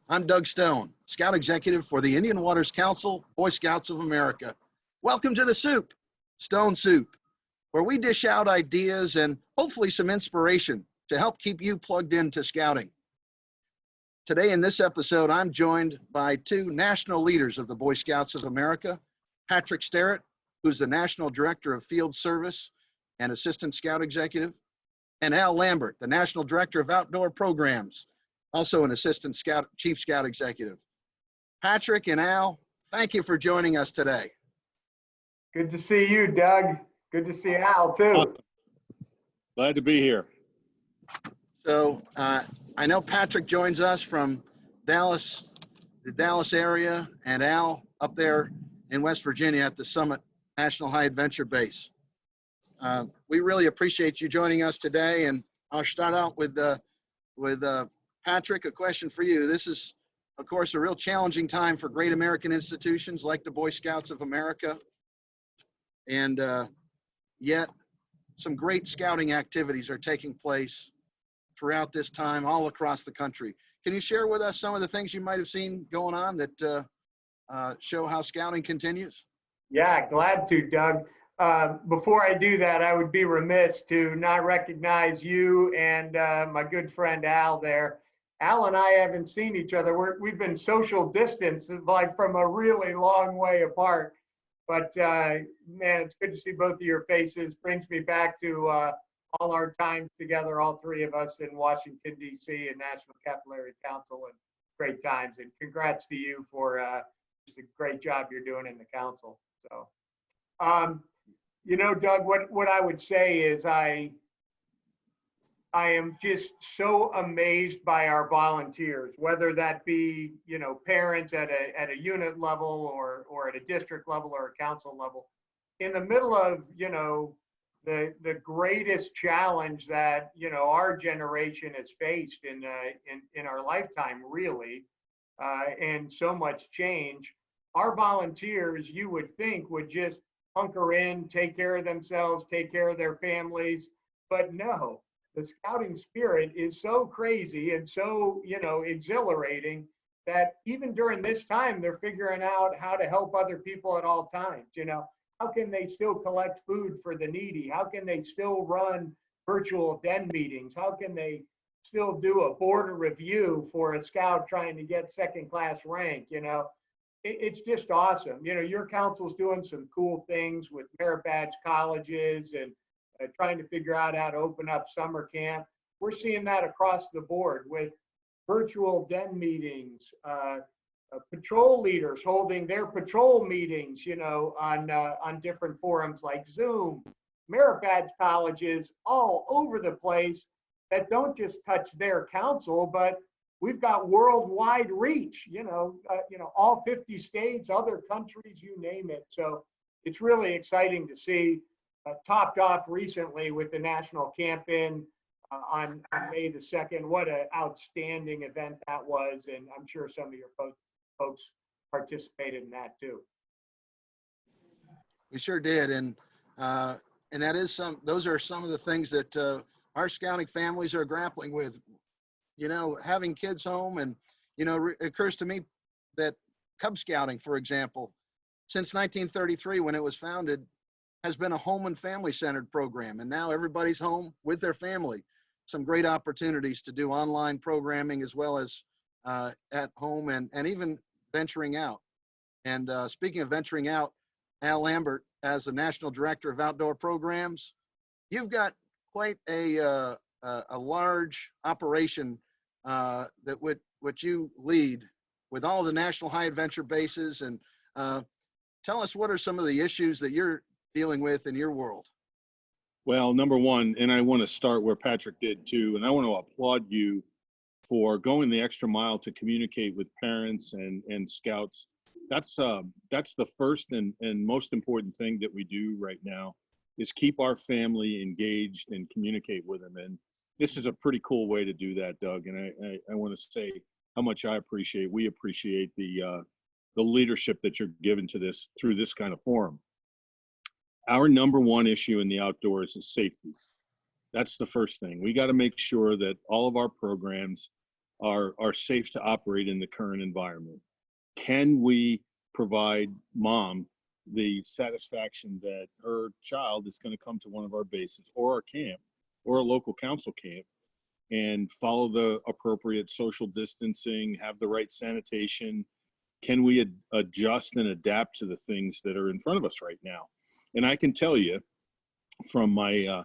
I'm Doug Stone, Scout Executive for the Indian Waters Council, Boy Scouts of America. Welcome to the Soup, Stone Soup, where we dish out ideas and hopefully some inspiration to help keep you plugged into scouting. Today in this episode, I'm joined by two national leaders of the Boy Scouts of America, Patrick Sterrett, who's the National Director of Field Service and Assistant Scout Executive, and Al Lambert, the National Director of Outdoor Programs, also an Assistant Scout, Chief Scout Executive. Patrick and Al, thank you for joining us today. Good to see you, Doug. Good to see Al, too. Awesome. Glad to be here. So I know Patrick joins us from Dallas, the Dallas area, and Al up there in West Virginia at the Summit National High Adventure Base. We really appreciate you joining us today, and I'll start out with Patrick, a question for you. This is, of course, a real challenging time for great American institutions like the Boy Scouts of America, and yet some great scouting activities are taking place throughout this time all across the country. Can you share with us some of the things you might have seen going on that show how scouting continues? Yeah, glad to, Doug. Before I do that, I would be remiss to not recognize you and my good friend Al there. Al and I haven't seen each other. We've been social distance, like from a really long way apart. But man, it's good to see both of your faces. Brings me back to all our times together, all three of us in Washington, D.C. and National Capillary Council, and great times. And congrats to you for just a great job you're doing in the council. So, you know, Doug, what I would say is I am just so amazed by our volunteers, whether that be, you know, parents at a unit level or at a district level or a council level. In the middle of, you know, the greatest challenge that, you know, our generation has faced in our lifetime, really, and so much change, our volunteers, you would think, would just hunker in, take care of themselves, take care of their families, but no. The scouting spirit is so crazy and so, you know, exhilarating that even during this time, they're figuring out how to help other people at all times. You know, how can they still collect food for the needy? How can they still run virtual den meetings? How can they still do a border review for a scout trying to get second-class rank? You know, it's just awesome. You know, your council's doing some cool things with merit badge colleges and trying to figure out how to open up summer camp. We're seeing that across the board with virtual den meetings, patrol leaders holding their patrol meetings, you know, on different forums like Zoom, merit badge colleges all over the place that don't just touch their council, but we've got worldwide reach, you know, all 50 states, other countries, you name it. So it's really exciting to see. Topped off recently with the National Camp-In on May the 2nd. What an outstanding event that was, and I'm sure some of your folks participated in that too. We sure did, and that is those are some of the things that our scouting families are grappling with. You know, having kids home, and you know, it occurs to me that Cub Scouting, for example, since 1933 when it was founded, has been a home and family centered program, and now everybody's home with their family. Some great opportunities to do online programming as well as at home, and even venturing out. And speaking of venturing out, Al Lambert, as the National Director of Outdoor Programs, you've got quite a large operation that what you lead with all the National High Adventure bases. And tell us, what are some of the issues that you're dealing with in your world? Well, number one, and I want to start where Patrick did too, and I want to applaud you for going the extra mile to communicate with parents and scouts. That's the first and most important thing that we do right now, is keep our family engaged and communicate with them. And this is a pretty cool way to do that, Doug. And I want to say how much we appreciate the leadership that you're given to this through this kind of forum. Our number one issue in the outdoors is safety. That's the first thing. We got to make sure that all of our programs are safe to operate in the current environment? Can we provide mom the satisfaction that her child is going to come to one of our bases or our camp or a local council camp and follow the appropriate social distancing, have the right sanitation? Can we adjust and adapt to the things that are in front of us right now? And I can tell you from my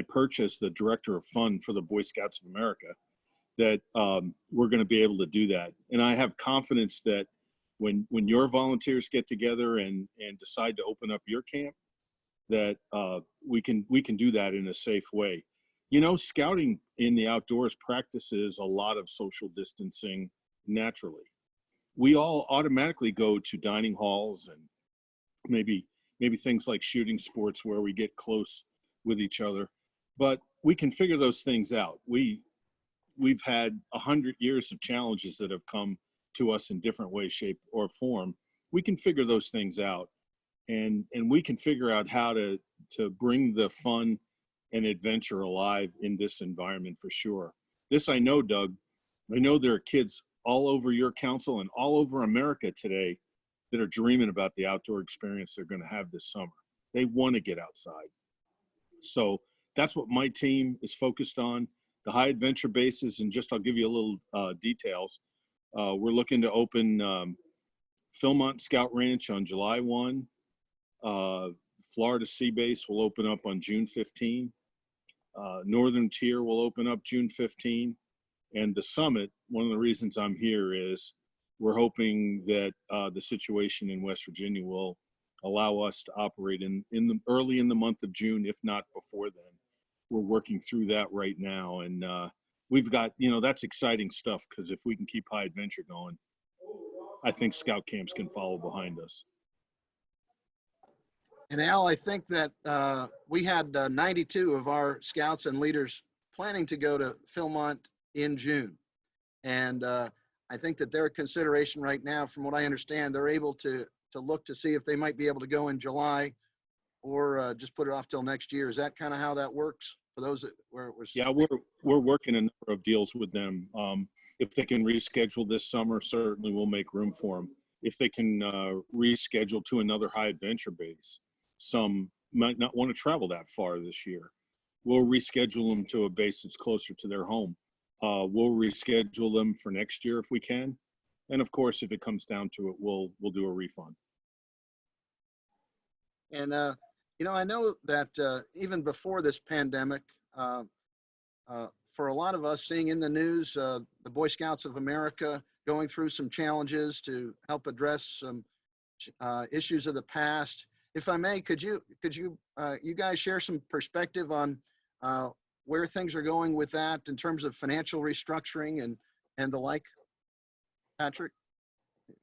perch as the director of fund for the Boy Scouts of America that we're going to be able to do that. And I have confidence that when your volunteers get together and decide to open up your camp, that we can do that in a safe way. You know, scouting in the outdoors practices a lot of social distancing naturally. We all automatically go to dining halls and maybe things like shooting sports where we get close with each other, but we can figure those things out. We've had 100 years of challenges that have come to us in different ways, shape, or form. We can figure those things out, and we can figure out how to bring the fun and adventure alive in this environment for sure. This I know, Doug. I know there are kids all over your council and all over America today that are dreaming about the outdoor experience they're going to have this summer. They want to get outside. So that's what my team is focused on. The high adventure bases, and just I'll give you a little details. We're looking to open Philmont Scout Ranch on July 1. Florida Sea Base will open up on June 15. Northern Tier will open up June 15. And the summit, one of the reasons I'm here is we're hoping that the situation in West Virginia will allow us to operate early in the month of June, if not before then. We're working through that right now. And we've got, that's exciting stuff, because if we can keep high adventure going, I think scout camps can follow behind us. And Al, I think that we had 92 of our scouts and leaders planning to go to Philmont in June. And I think that their consideration right now, from what I understand, they're able to look to see if they might be able to go in July or just put it off till next year. Is that kind of how that works for those where it was? Yeah, we're working a number of deals with them. If they can reschedule this summer, certainly we'll make room for them. If they can reschedule to another high adventure base, some might not want to travel that far this year. We'll reschedule them to a base that's closer to their home. We'll reschedule them for next year if we can. And of course, if it comes down to it, we'll do a refund. And, I know that even before this pandemic, for a lot of us seeing in the news, the Boy Scouts of America going through some challenges to help address some issues of the past. If I may, could you guys share some perspective on where things are going with that in terms of financial restructuring and the like, Patrick?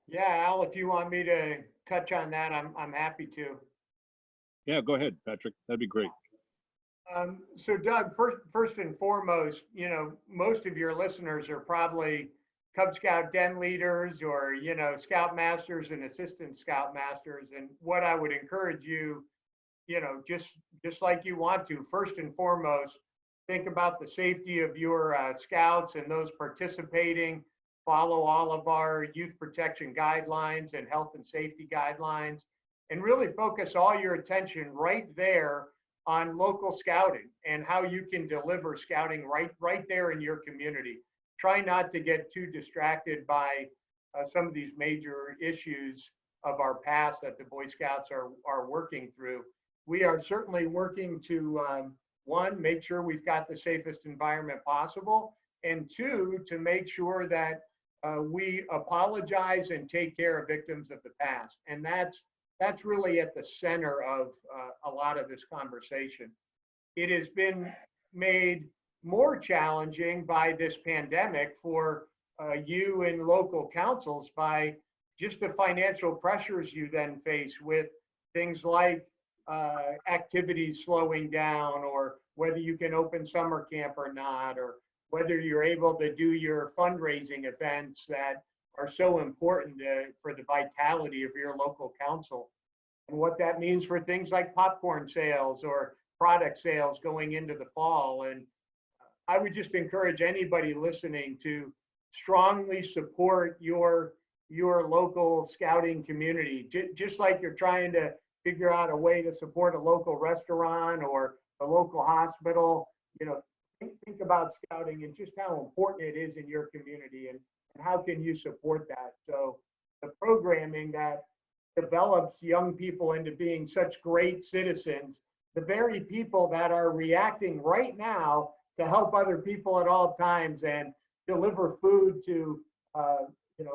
Yeah, Al, if you want me to touch on that, I'm happy to. Yeah, go ahead, Patrick. That'd be great. So Doug, first and foremost, most of your listeners are probably Cub Scout den leaders or, scout masters and assistant scout masters. And what I would encourage you, just like you want to, first and foremost, think about the safety of your scouts and those participating. Follow all of our youth protection guidelines and health and safety guidelines, and really focus all your attention right there on local scouting and how you can deliver scouting right there in your community. Try not to get too distracted by some of these major issues of our past that the Boy Scouts are working through. We are certainly working to, one, make sure we've got the safest environment possible, and two, to make sure that we apologize and take care of victims of the past. And that's really at the center of a lot of this conversation. It has been made more challenging by this pandemic for you and local councils by just the financial pressures you then face with things like activities slowing down, or whether you can open summer camp or not, or whether you're able to do your fundraising events that are so important for the vitality of your local council, and what that means for things like popcorn sales or product sales going into the fall. And I would just encourage anybody listening to strongly support your local scouting community, just like you're trying to figure out a way to support a local restaurant or a local hospital. You know, think about scouting and just how important it is in your community, and how can you support that. So the programming that develops young people into being such great citizens, the very people that are reacting right now to help other people at all times and deliver food to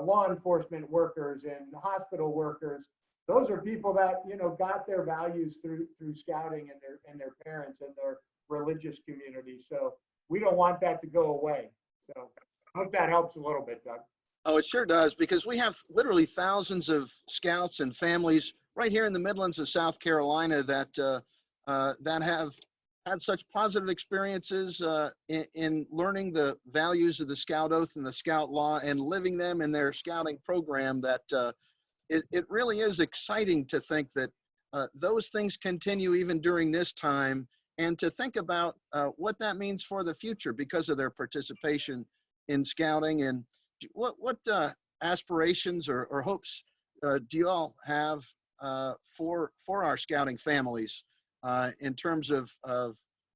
law enforcement workers and hospital workers. Those are people that got their values through scouting and their parents and their religious community. So we don't want that to go away. So I hope that helps a little bit, Doug. Oh, it sure does, because we have literally thousands of scouts and families right here in the Midlands of South Carolina that have had such positive experiences in learning the values of the Scout Oath and the Scout Law and living them in their scouting program, that it really is exciting to think that those things continue even during this time, and to think about what that means for the future because of their participation in scouting. And what aspirations or hopes do you all have for our scouting families in terms of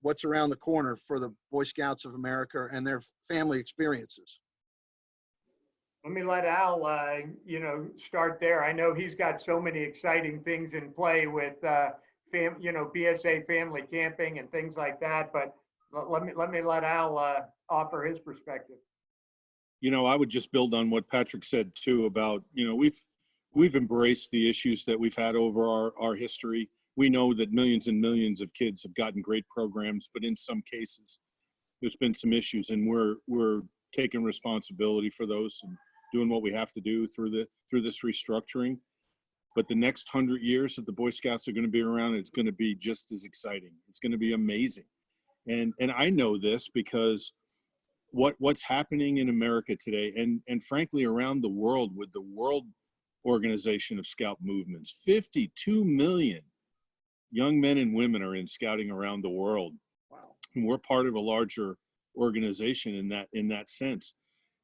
what's around the corner for the Boy Scouts of America and their family experiences? Let me let Al, start there. I know he's got so many exciting things in play with, BSA family camping and things like that. But let me let Al offer his perspective. I would just build on what Patrick said too about, we've embraced the issues that we've had over our history. We know that millions and millions of kids have gotten great programs, but in some cases, there's been some issues, and we're taking responsibility for those and doing what we have to do through this restructuring. But the next 100 years that the Boy Scouts are going to be around, it's going to be just as exciting. It's going to be amazing. And I know this because what's happening in America today, and frankly around the world, with the World Organization of Scout Movements, 52 million young men and women are in scouting around the world. Wow. And we're part of a larger organization in that sense.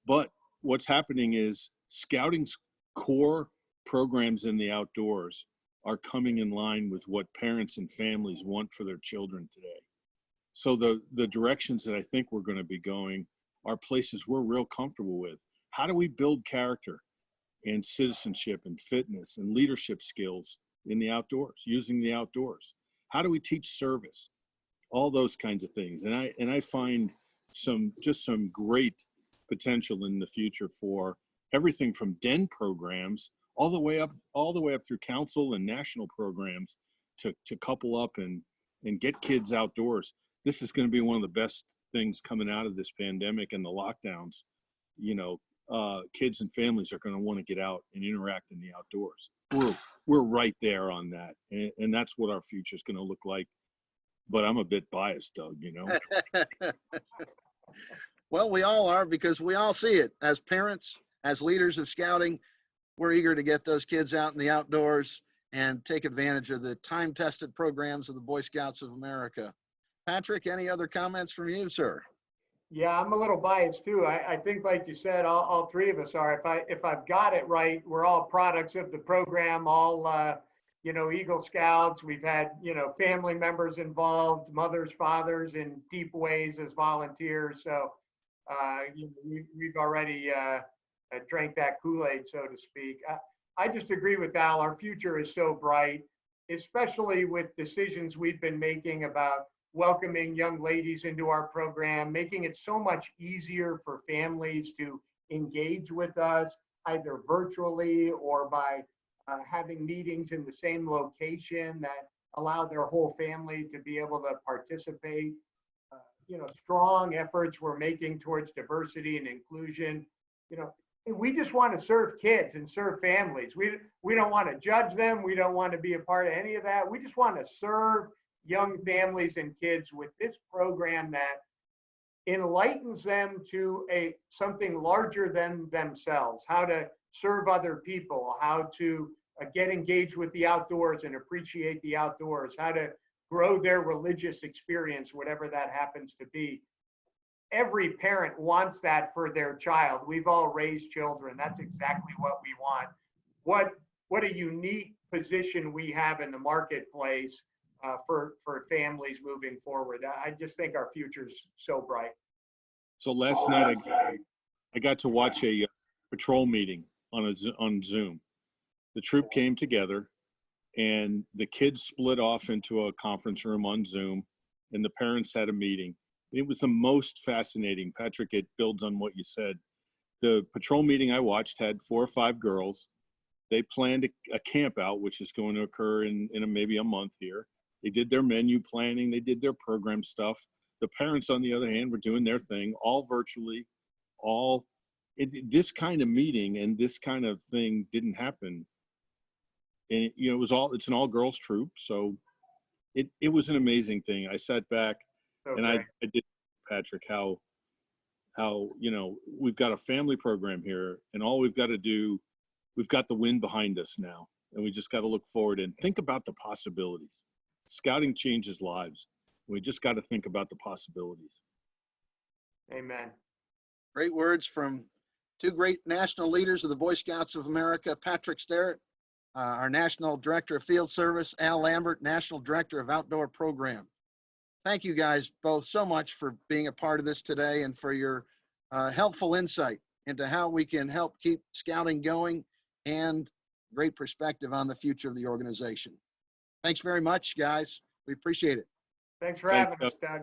But what's happening is scouting's core programs in the outdoors are coming in line with what parents and families want for their children today. So the directions that I think we're going to be going are places we're real comfortable with. How do we build character and citizenship and fitness and leadership skills in the outdoors, using the outdoors? How do we teach service? All those kinds of things. And I find some great potential in the future for everything from den programs all the way up through council and national programs to couple up and get kids outdoors. This is going to be one of the best things coming out of this pandemic and the lockdowns. Kids and families are going to want to get out and interact in the outdoors. We're right there on that, and that's what our future is going to look like. But I'm a bit biased, Doug. Well, we all are, because we all see it as parents, as leaders of scouting. We're eager to get those kids out in the outdoors and take advantage of the time-tested programs of the Boy Scouts of America. Patrick, any other comments from you, sir? Yeah, I'm a little biased too. I think, like you said, all three of us are. If I've got it right, we're all products of the program. All Eagle Scouts. We've had family members involved, mothers, fathers, in deep ways as volunteers. So we've already drank that Kool-Aid, so to speak. I just agree with Al. Our future is so bright, especially with decisions we've been making about welcoming young ladies into our program, making it so much easier for families to engage with us, either virtually or by having meetings in the same location that allow their whole family to be able to participate. Strong efforts we're making towards diversity and inclusion. We just want to serve kids and serve families. We don't want to judge them. We don't want to be a part of any of that. We just want to serve young families and kids with this program that enlightens them to something larger than themselves, how to serve other people, how to get engaged with the outdoors and appreciate the outdoors, how to grow their religious experience, whatever that happens to be. every parent wants that for their child. We've all raised children. That's exactly what we want. What a unique position we have in the marketplace for families moving forward. I just think our future's so bright. So last night I got to watch a patrol meeting on Zoom. The troop came together, and the kids split off into a conference room on Zoom, and the parents had a meeting. It was the most fascinating. Patrick, it builds on what you said. The patrol meeting I watched had 4 or 5 girls. They planned a camp out, which is going to occur in maybe a month here. They did their menu planning. They did their program stuff. The parents, on the other hand, were doing their thing, all virtually, this kind of meeting and this kind of thing didn't happen. And, you know, it's an all girls troop. So it was an amazing thing. I sat back and I did, Patrick, how, you know, we've got a family program here, and all we've got to do, we've got the wind behind us now, and we just got to look forward and think about the possibilities. Scouting changes lives. We just got to think about the possibilities. Amen. Great words from 2 great national leaders of the Boy Scouts of America, Patrick Sterrett, our National Director of Field Service, Al Lambert, National Director of Outdoor Program. Thank you guys both so much for being a part of this today and for your helpful insight into how we can help keep scouting going and great perspective on the future of the organization. Thanks very much, guys. We appreciate it. Thanks for having us, Doug.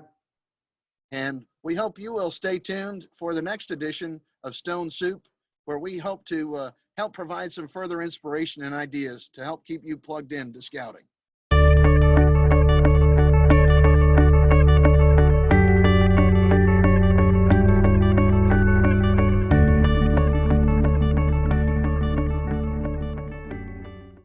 And we hope you will stay tuned for the next edition of Stone Soup, where we hope to help provide some further inspiration and ideas to help keep you plugged in to scouting.